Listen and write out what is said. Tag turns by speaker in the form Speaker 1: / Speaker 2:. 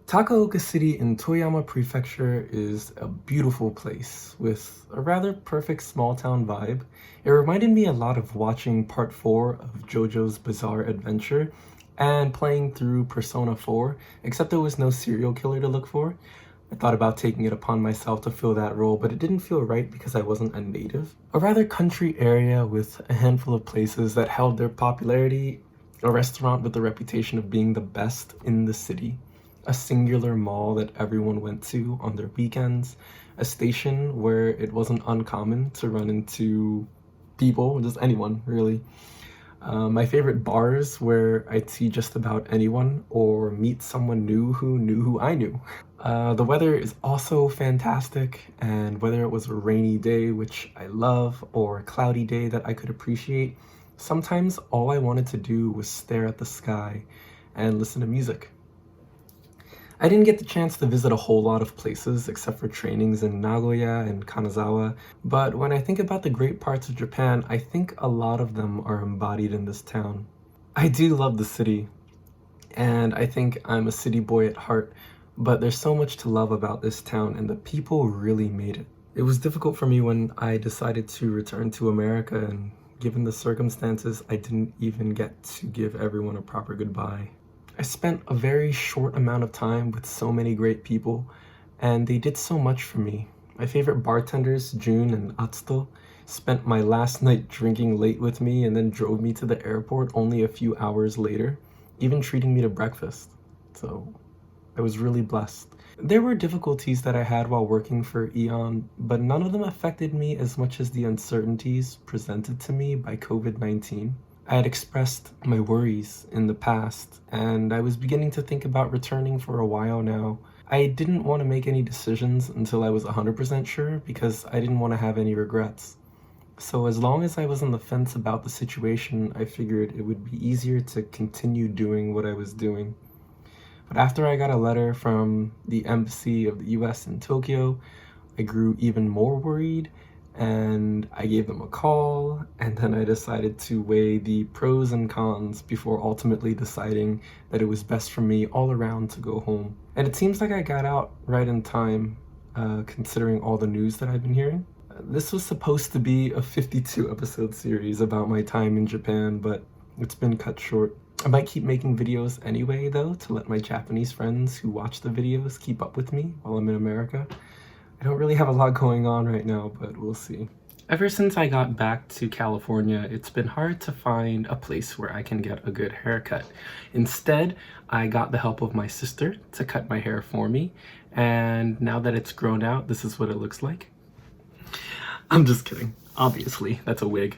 Speaker 1: Takaoka City in Toyama Prefecture is a beautiful place with a rather perfect small town vibe. It reminded me a lot of watching part 4 of JoJo's Bizarre Adventure and playing through Persona 4, except there was no serial killer to look for. I thought about taking it upon myself to fill that role, but it didn't feel right because I wasn't a native. A rather country area with a handful of places that held their popularity, a restaurant with the reputation of being the best in the city, a singular mall that everyone went to on their weekends, a station where it wasn't uncommon to run into people, just anyone really. My favorite bars where I'd see just about anyone or meet someone new who knew who I knew. The weather is also fantastic, and whether it was a rainy day, which I love, or a cloudy day that I could appreciate, sometimes all I wanted to do was stare at the sky and listen to music. I didn't get the chance to visit a whole lot of places except for trainings in Nagoya and Kanazawa, but when I think about the great parts of Japan, I think a lot of them are embodied in this town. I do love the city, and I think I'm a city boy at heart, but there's so much to love about this town, and the people really made it. It was difficult for me when I decided to return to America, and given the circumstances, I didn't even get to give everyone a proper goodbye. I spent a very short amount of time with so many great people, and they did so much for me. My favorite bartenders, Jun and Atsuto, spent my last night drinking late with me and then drove me to the airport only a few hours later, even treating me to breakfast. So I was really blessed. There were difficulties that I had while working for Eon, but none of them affected me as much as the uncertainties presented to me by COVID-19. I had expressed my worries in the past, and I was beginning to think about returning for a while now. I didn't want to make any decisions until I was 100% sure because I didn't want to have any regrets. So as long as I was on the fence about the situation, I figured it would be easier to continue doing what I was doing. But after I got a letter from the embassy of the US in Tokyo, I grew even more worried, and I gave them a call, and then I decided to weigh the pros and cons before ultimately deciding that it was best for me all around to go home. And it seems like I got out right in time, considering all the news that I've been hearing. This was supposed to be a 52 episode series about my time in Japan, but it's been cut short. I might keep making videos anyway, though, to let my Japanese friends who watch the videos keep up with me while I'm in America. I don't really have a lot going on right now, but we'll see. Ever since I got back to California, it's been hard to find a place where I can get a good haircut. Instead, I got the help of my sister to cut my hair for me, and now that it's grown out, this is what it looks like. I'm just kidding. Obviously, that's a wig.